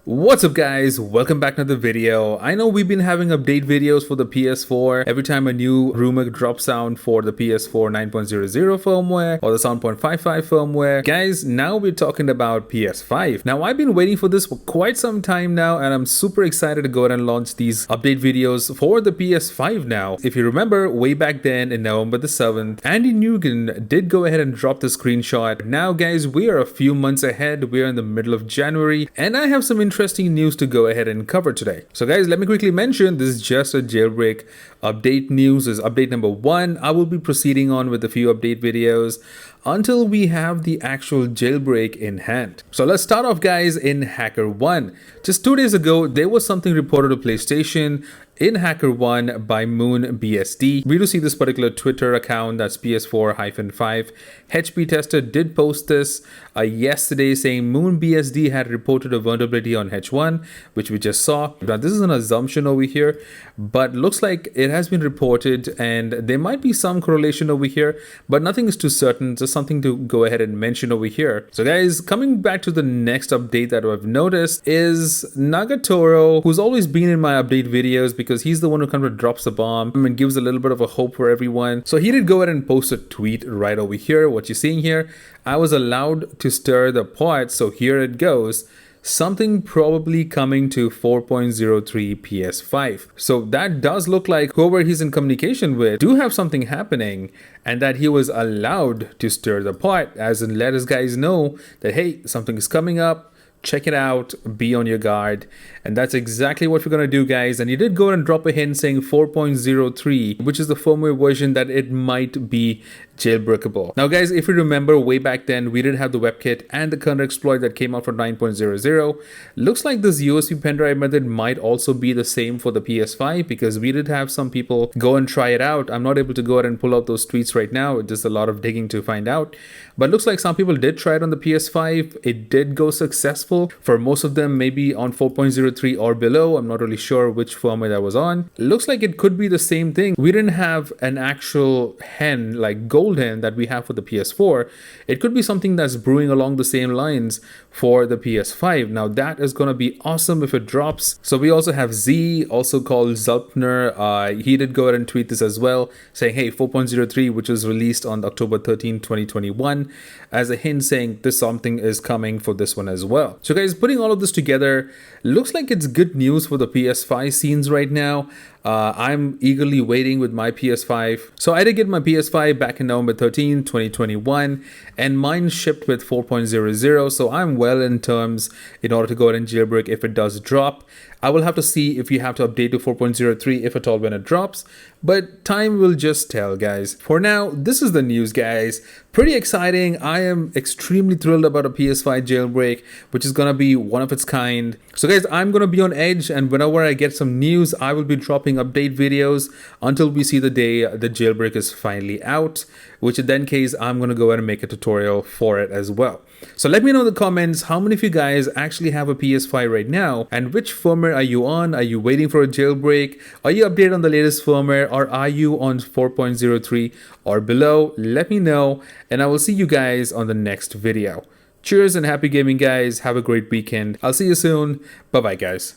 What's up guys, welcome back to the video. I know we've been having update videos for the PS4 every time a new rumor drops out for the PS4 9.00 firmware or the 7.55 firmware. Guys, now we're talking about PS5. Now I've been waiting for this for quite some time now and I'm super excited to go ahead and launch these update videos for the PS5 now. If you remember way back then in November the 7th, Andy Nguyen did go ahead and drop the screenshot. Now guys, we are a few months ahead. We're in the middle of January and I have some interesting news to go ahead and cover today. So guys, let me quickly mention this is just a jailbreak update news. This is update number 1. I will be proceeding on with a few update videos until we have the actual jailbreak in hand. So let's start off guys in HackerOne. Just 2 days ago, there was something reported to PlayStation in HackerOne by Moon BSD. We do see this particular Twitter account, that's PS4-5 HP tester, did post this yesterday saying Moon BSD had reported a vulnerability on H1, which we just saw. Now this is an assumption over here, but looks like it has been reported and there might be some correlation over here, but nothing is too certain. Just something to go ahead and mention over here. So guys, coming back to the next update that I've noticed is Nagatoro, who's always been in my update videos because he's the one who kind of drops the bomb and gives a little bit of a hope for everyone. So he did go ahead and post a tweet right over here. What you're seeing here, I was allowed to stir the pot, so here it goes. Something probably coming to 4.03 PS5. So that does look like whoever he's in communication with do have something happening and that he was allowed to stir the pot, as in let us guys know that hey, something is coming up. Check it out, be on your guard. And that's exactly what we're going to do guys. And he did go ahead and drop a hint saying 4.03, which is the firmware version that it might be jailbreakable. Now guys, if you remember way back then, we did have the WebKit and the kernel exploit that came out for 9.00. Looks like this USB pen drive method might also be the same for the PS5 because we did have some people go and try it out. I'm not able to go ahead and pull out those tweets right now. It's just a lot of digging to find out. But looks like some people did try it on the PS5. It did go successful for most of them, maybe on 4.03 or below. I'm not really sure which firmware that was on. Looks like it could be the same thing. We didn't have an actual hen like GoldHEN that we have for the PS4. It could be something that's brewing along the same lines for the PS5. Now that is going to be awesome if it drops. So we also have Z, also called Zulpner. He did go ahead and tweet this as well, saying hey, 4.03, which was released on October 13, 2021, as a hint saying this something is coming for this one as well. So guys, putting all of this together, looks like it's good news for the PS5 scenes right now. I'm eagerly waiting with my PS5. So I did get my PS5 back in November 13, 2021, and mine shipped with 4.00. So I'm well in terms in order to go ahead and jailbreak if it does drop. I will have to see if you have to update to 4.03 if at all when it drops, but time will just tell guys. For now, this is the news guys. Pretty exciting. I am extremely thrilled about a PS5 jailbreak, which is gonna be one of its kind. So guys, I'm gonna be on edge and whenever I get some news, I will be dropping update videos until we see the day the jailbreak is finally out, which in that case, I'm gonna go ahead and make a tutorial for it as well. So let me know in the comments how many of you guys actually have a PS5 right now and which firmware are you on? Are you waiting for a jailbreak? Are you updated on the latest firmware or are you on 4.03 or below? Let me know and I will see you guys on the next video. Cheers and happy gaming guys. Have a great weekend. I'll see you soon. Bye bye guys.